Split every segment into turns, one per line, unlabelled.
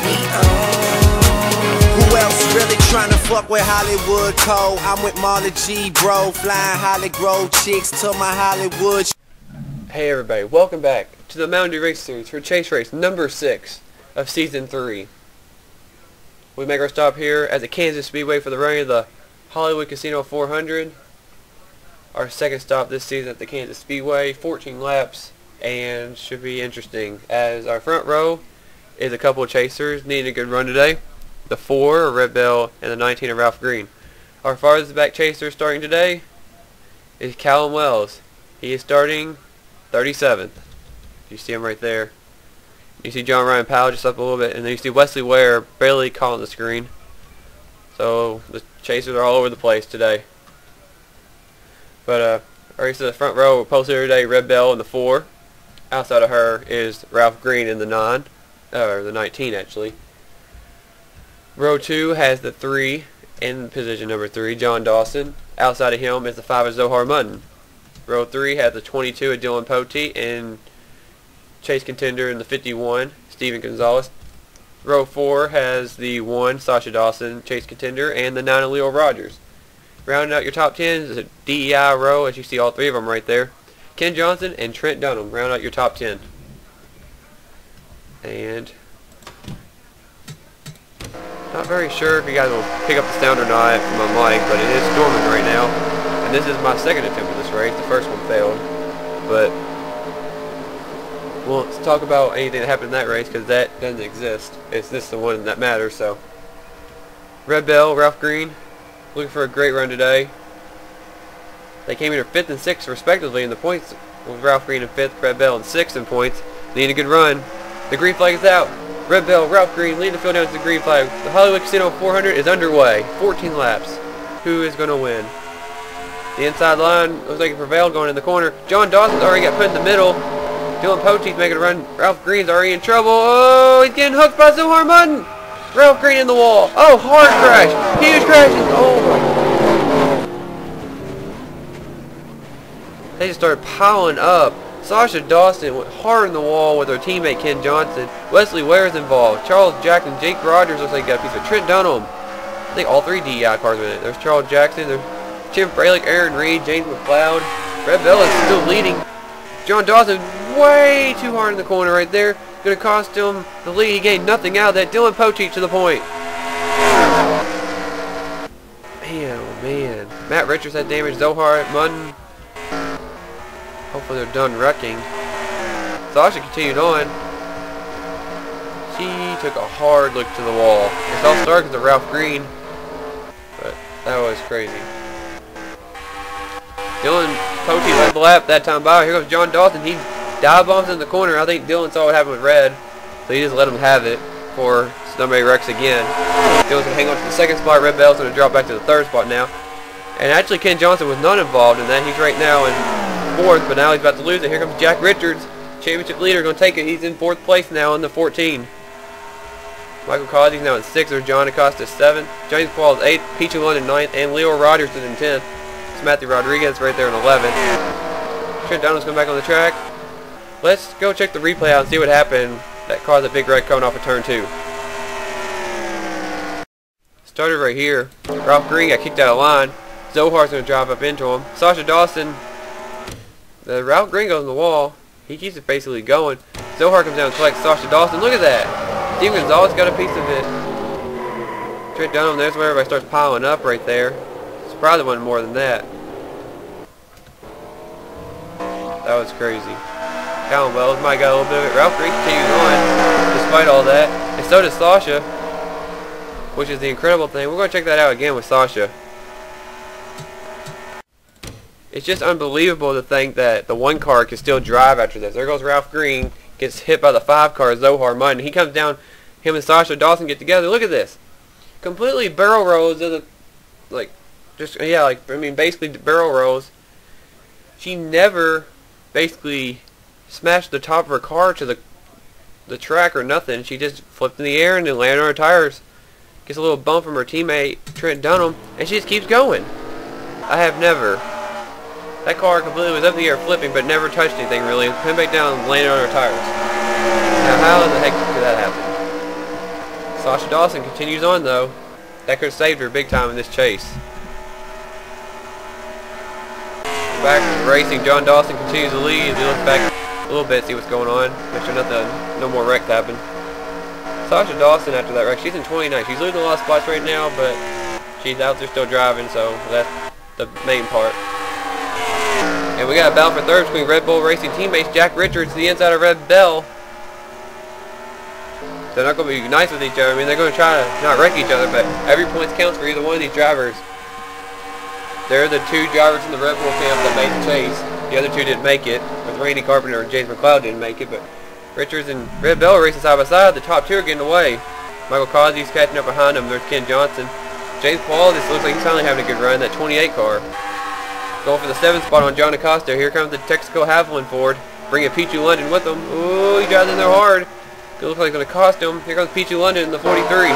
me on.
Who else really tryna fuck with Hollywood Cole? I'm with Marley G, bro, flying Holly Grove chicks to my Hollywood.
Hey everybody, welcome back to the Mountain Dew Race Series for Chase Race number 6 of Season 3. We make our stop here at the Kansas Speedway for the running of the Hollywood Casino 400. Our second stop this season at the Kansas Speedway, 14 laps, and should be interesting as our front row is a couple of chasers needing a good run today. The 4 are Red Bell and the 19 are Ralph Green. Our farthest back chaser starting today is Callum Wells. He is starting 37th. You see him right there. You see John Ryan Powell just up a little bit, and then you see Wesley Ware barely caught on the screen. So the chasers are all over the place today. But our race to the front row posted here today, Red Bell in the 4. Outside of her is Ralph Green in the 9, or the 19 actually. Row 2 has the 3 in position number 3, John Dawson. Outside of him is the 5 of Zohar Mutton. Row 3 has the 22 of Dylan Poteet and chase contender in the 51, Steven Gonzalez. Row 4 has the 1, Sasha Dawson, chase contender, and the 9 of Leo Rogers. Rounding out your top 10 is a DEI row, as you see all 3 of them right there. Ken Johnson and Trent Dunham round out your top 10. And not very sure if you guys will pick up the sound or not from my mic, but it is storming right now. And this is my second attempt at this race. The first one failed. But well, let's talk about anything that happened in that race, because that doesn't exist. It's this the one that matters. So Red Bell, Ralph Green, looking for a great run today. They came in 5th and 6th respectively in the points, with Ralph Green in 5th, Red Bell in 6th in points. Need a good run. The green flag is out. Red Bell, Ralph Green lead the field down to the green flag. The Hollywood Casino 400 is underway. 14 laps. Who is going to win? The inside line looks like it prevailed going in the corner. John Dawson's already got put in the middle. Dylan Poteet's making a run. Ralph Green's already in trouble. Oh, he's getting hooked by Zohar Mutton. Ralph Green in the wall. Oh, hard crash. Huge crashes. Oh my. They just started piling up. Sasha Dawson went hard in the wall with her teammate Ken Johnson. Wesley Ware's involved. Charles Jackson, Jake Rogers looks like he got a piece of Trent Dunham. I think all 3 DEI cars were in it. There's Charles Jackson, there's Tim Fralick, Aaron Reed, James McLeod. Red Bell is still leading. John Dawson way too hard in the corner right there. Going to cost him the lead. He gained nothing out of that. Dylan Poteet to the point. Man, oh man. Matt Richards had damage. Zohar Mutton. Hopefully they're done wrecking. Sasha continued on. She took a hard look to the wall. It's all started with the Ralph Green. But that was crazy. Dylan Poteet led the lap that time by. Here goes John Dawson. He dive bombs in the corner. I think Dylan saw what happened with Red, so he just let him have it for somebody wrecks again. Dylan's going to hang on to the 2nd spot. Red Bell's going to drop back to the 3rd spot now. And actually Ken Johnson was not involved in that. He's right now in 4th, but now he's about to lose it. Here comes Jack Richards, championship leader, going to take it. He's in 4th place now in the 14. Michael Cosby's now in 6th. There's John Acosta 7th. James Paul is 8th. Peachy London 9th. And Leo Rogers is in 10th. It's Matthew Rodriguez right there in 11th. Trent Dunham's coming back on the track. Let's go check the replay out and see what happened that caused a big wreck coming off of turn 2. Started right here. Ralph Green got kicked out of line. Zohar's going to drive up into him. Sasha Dawson. The Ralph Green goes in the wall. He keeps it basically going. Zohar comes down and collects Sasha Dawson. Look at that. Steven Gonzalez got a piece of it. Trent Dunham, there's where everybody starts piling up right there. Surprised it wasn't more than that. That was crazy. Callum Wells might got a little bit of it. Ralph Green continues on despite all that. And so does Sasha, which is the incredible thing. We're going to check that out again with Sasha. It's just unbelievable to think that the 1 car can still drive after this. There goes Ralph Green, gets hit by the 5 car, Zohar Mutton. He comes down, him and Sasha Dawson get together. Look at this. Completely barrel rolls of the, basically barrel rolls. She never basically smashed the top of her car to the track or nothing. She just flipped in the air and then landed on her tires. Gets a little bump from her teammate Trent Dunham, and she just keeps going. I have never. That car completely was up in the air flipping, but never touched anything really. Came back down and landed on her tires. Now how in the heck did that happen? Sasha Dawson continues on though. That could have saved her big time in this chase. Back to the racing, John Dawson continues to lead as he looks back a little bit, see what's going on. Make sure no more wrecks happen. Sasha Dawson after that wreck, she's in 29. She's losing a lot of spots right now, but she's out there still driving, so that's the main part. And we got a battle for third between Red Bull Racing teammates Jack Richards to the inside of Red Bell. They're not going to be nice with each other. I mean, they're going to try to not wreck each other, but every point counts for either one of these drivers. They're the two drivers in the Red Bull camp that made the chase. The other two didn't make it, with Randy Carpenter and James McLeod didn't make it, but Richards and Red Bell are racing side by side. The top two are getting away. Michael Causey's catching up behind them. There's Ken Johnson. James Paul, this looks like he's finally having a good run, that 28 car. Going for the 7th spot on John Acosta. Here comes the Texaco Haviland Ford. Bringing Pichu London with him. Ooh, he drives in there hard. It looks like it's going to cost him. Here comes Pichu London in the 43.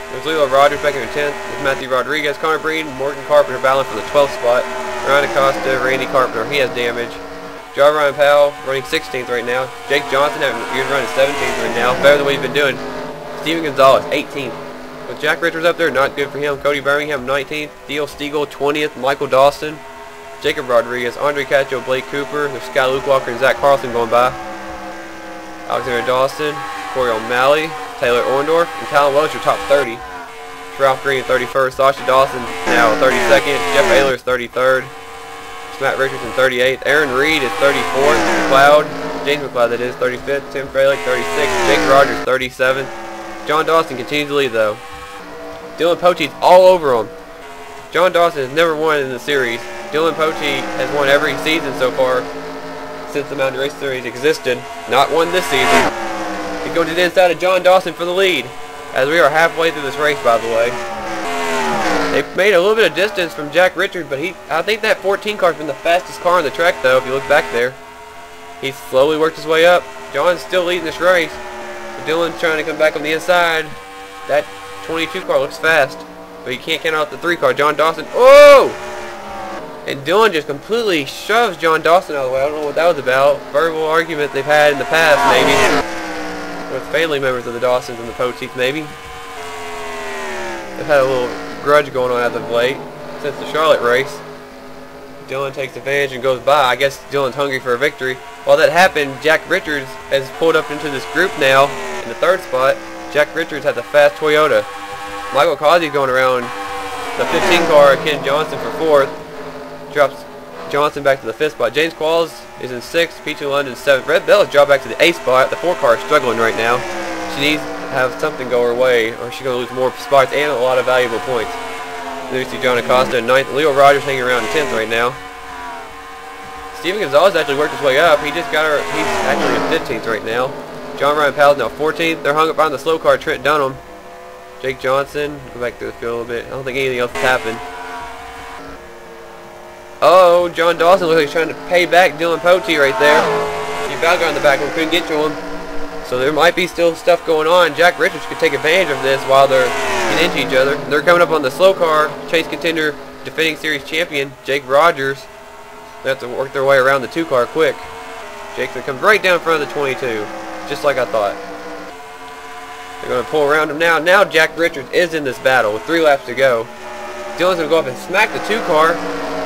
There's Leo Rogers back in the 10th. There's Matthew Rodriguez, Connor Breen, Morgan Carpenter battling for the 12th spot. Ryan Acosta, Randy Carpenter, he has damage. John Ryan Powell running 16th right now. Jake Johnson he's running 17th right now. Better than what he's been doing. Steven Gonzalez, 18th. With Jack Richards up there, not good for him. Cody Birmingham, 19th. Theo Stiegel, 20th. Michael Dawson, Jacob Rodriguez, Andre Cacho, Blake Cooper. There's Scott Luke Walker and Zach Carlson going by. Alexander Dawson, Corey O'Malley, Taylor Orndorff, and Talon Welch are top 30. Ralph Green 31st. Sasha Dawson now 32nd. Jeff Ayler is 33rd. Matt Richardson 38th. Aaron Reed is 34th. McLeod, James McLeod that is, 35th. Tim Fralick 36th. Jake Rogers 37th. John Dawson continues to lead though. Dylan Pote's all over him. John Dawson has never won in the series. Dylan Pote has won every season so far since the Mountain Race Series existed. Not won this season. He's going to the inside of John Dawson for the lead. As we are halfway through this race, by the way. They've made a little bit of distance from Jack Richards, but I think that 14 car's been the fastest car on the track though, if you look back there. He's slowly worked his way up. John's still leading this race. Dylan's trying to come back on the inside. That 22 car looks fast, but you can't count out the 3 car. John Dawson, oh! And Dylan just completely shoves John Dawson out of the way. I don't know what that was about. Verbal argument they've had in the past, maybe. With family members of the Dawsons and the Poteets, maybe. They've had a little grudge going on as of late since the Charlotte race. Dylan takes advantage and goes by. I guess Dylan's hungry for a victory. While that happened, Jack Richards has pulled up into this group now in the 3rd spot. Jack Richards has a fast Toyota. Michael Causey's going around the 15 car. Ken Johnson for 4th. Drops Johnson back to the 5th spot. James Qualls is in 6th. P2 London 7th. Red Bell has dropped back to the 8th spot. The 4 car is struggling right now. She needs to have something go her way or she's going to lose more spots and a lot of valuable points. Then we see John Acosta in 9th. Leo Rogers hanging around in 10th right now. Steven Gonzalez actually worked his way up. He just got her. He's actually in 15th right now. John Ryan Powell's now 14th. They're hung up behind the slow car, Trent Dunham. Jake Johnson. Go back to the field a little bit. I don't think anything else has happened. Oh, John Dawson looks like he's trying to pay back Dylan Pote right there. He about got in the back one, couldn't get to him. So there might be still stuff going on. Jack Richards could take advantage of this while they're getting into each other. They're coming up on the slow car. Chase contender, defending series champion, Jake Rogers. They have to work their way around the 2 car quick. Jake comes right down in front of the 22, just like I thought. They're going to pull around him now. Now Jack Richards is in this battle with 3 laps to go. Dylan's going to go up and smack the 2 car.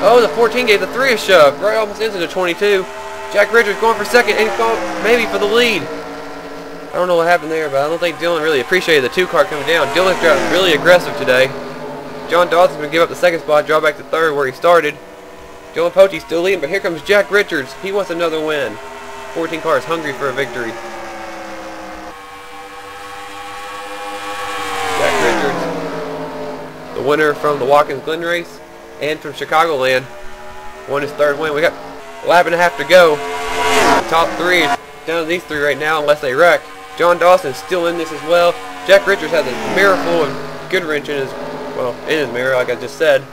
Oh, the 14 gave the 3 a shove. Right almost into the 22. Jack Richards going for 2nd and going maybe for the lead. I don't know what happened there, but I don't think Dylan really appreciated the 2 car coming down. Dylan's driving really aggressive today. John Dawson's going to give up the 2nd spot, draw back to 3rd where he started. Dylan Pote's still leading, but here comes Jack Richards. He wants another win. 14 car is hungry for a victory. Jack Richards, the winner from the Watkins Glen race and from Chicagoland, won his 3rd win. We got a lap and a half to go. The top 3 is down to these 3 right now unless they wreck. John Dawson's still in this as well. Jack Richards has a mirror full of Goodwrench in his mirror, like I just said.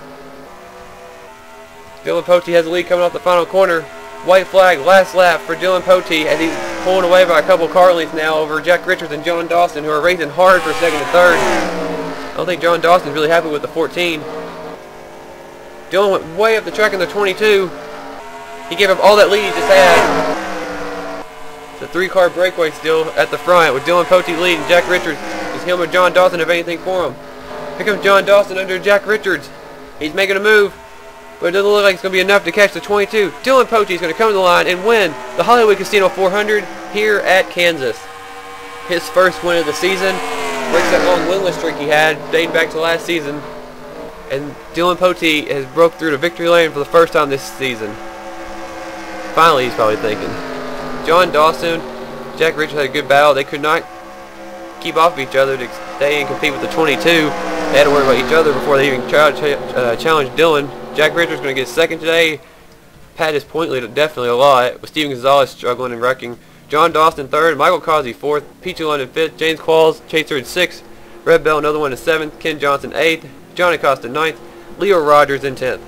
Dylan Pote has the lead coming off the final corner. White flag, last lap for Dylan Pote as he's pulling away by a couple car lengths now over Jack Richards and John Dawson, who are racing hard for 2nd and 3rd. I don't think John Dawson's really happy with the 14. Dylan went way up the track in the 22. He gave up all that lead he just had. The 3-car breakaway still at the front with Dylan Pote leading. Jack Richards is him with John Dawson have anything for him. Here comes John Dawson under Jack Richards. He's making a move, but it doesn't look like it's going to be enough to catch the 22. Dylan Pote is going to come to the line and win the Hollywood Casino 400 here at Kansas. His first win of the season. Breaks that long winless streak he had dating back to last season. And Dylan Pote has broke through to victory lane for the first time this season. Finally, he's probably thinking. John Dawson, Jack Richards had a good battle. They could not keep off of each other to stay and compete with the 22. They had to worry about each other before they even tried to challenge Dylan. Jack Richards going to get second today. Pat his point lead definitely a lot, with Steven Gonzalez struggling and wrecking. John Dawson third, Michael Causey fourth, Peachy London fifth, James Qualls, Chaser in sixth, Red Bell another one in seventh, Ken Johnson eighth, Johnny Costa ninth, Leo Rogers in 10th.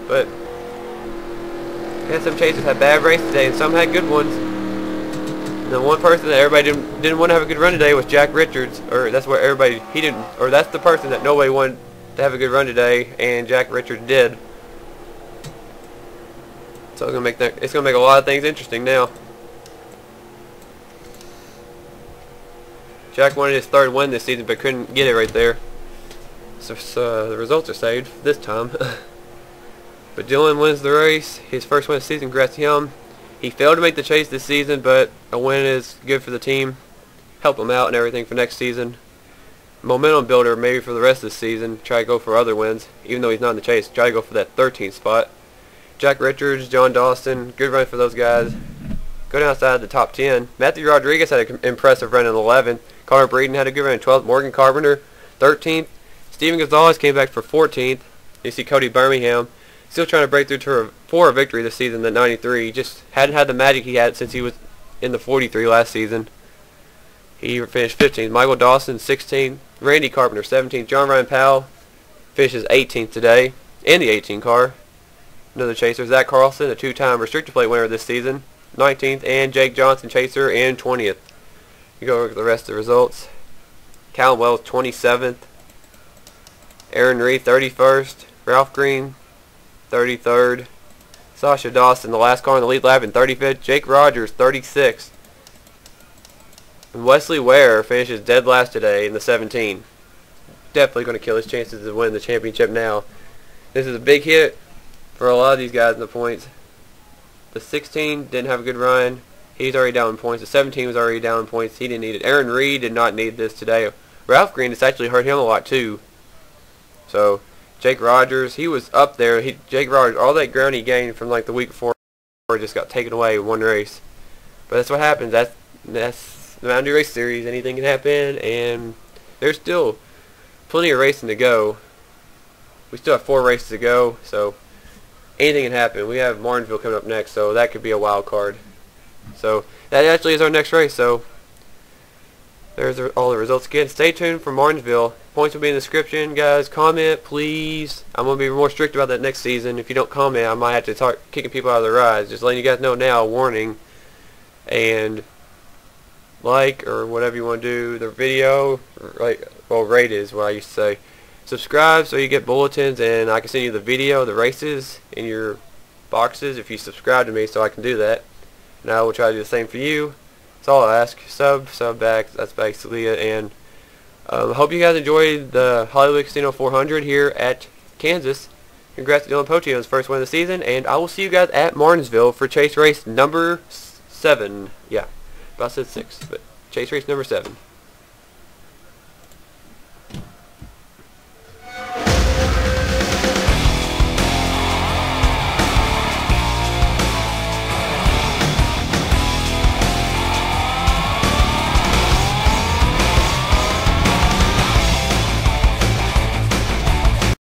But some chasers had bad races today and some had good ones. And the one person that everybody didn't want to have a good run today was Jack Richards, or that's where everybody that's the person that nobody wanted to have a good run today, and Jack Richards did. So it's gonna make a lot of things interesting now. Jack wanted his third win this season but couldn't get it right there. So the results are saved this time. But Dylan wins the race. His first win of the season, congrats to him. He failed to make the chase this season, but a win is good for the team. Help him out and everything for next season. Momentum builder maybe for the rest of the season. Try to go for other wins. Even though he's not in the chase, try to go for that 13th spot. Jack Richards, John Dawson, good run for those guys. Going outside the top 10. Matthew Rodriguez had an impressive run in 11th. Connor Breeden had a good run in 12th. Morgan Carpenter, 13th. Steven Gonzalez came back for 14th. You see Cody Birmingham still trying to break through for a victory this season, the 93. He just hadn't had the magic he had since he was in the 43 last season. He finished 15th. Michael Dawson, 16th. Randy Carpenter, 17th. John Ryan Powell finishes 18th today in the 18 car. Another chaser. Zach Carlson, a 2-time restricted plate winner this season, 19th. And Jake Johnson, chaser, in 20th. You go over the rest of the results. Callum Wells, 27th. Aaron Reed, 31st. Ralph Green, 33rd. Sasha Dawson, the last car in the lead lap, in 35th. Jake Rogers, 36th. And Wesley Ware finishes dead last today in the 17. Definitely going to kill his chances to win the championship now. This is a big hit for a lot of these guys in the points. The 16 didn't have a good run. He's already down in points. The 17 was already down in points. He didn't need it. Aaron Reed did not need this today. Ralph Green, it's actually hurt him a lot too. So Jake Rogers, he was up there. Jake Rogers, all that ground he gained from like the week before just got taken away in one race. But that's what happens. That's the Mountain Dew Race Series. Anything can happen, and there's still plenty of racing to go. We still have 4 races to go, so anything can happen. We have Martinsville coming up next, so that could be a wild card. So that actually is our next race. So there's all the results again. Stay tuned for Martinsville. Points will be in the description, guys. Comment, please. I'm going to be more strict about that next season. If you don't comment, I might have to start kicking people out of the rides. Just letting you guys know now, warning. And like, or whatever you want to do, the video, rate is what I used to say. Subscribe so you get bulletins, and I can send you the video, the races, in your boxes if you subscribe to me, so I can do that. And I will try to do the same for you. That's all I ask. Sub back. That's basically it. And I hope you guys enjoyed the Hollywood Casino 400 here at Kansas. Congrats to Dylan Pote on his first win of the season, and I will see you guys at Martinsville for chase race number 7. Yeah, about said 6, but chase race number 7.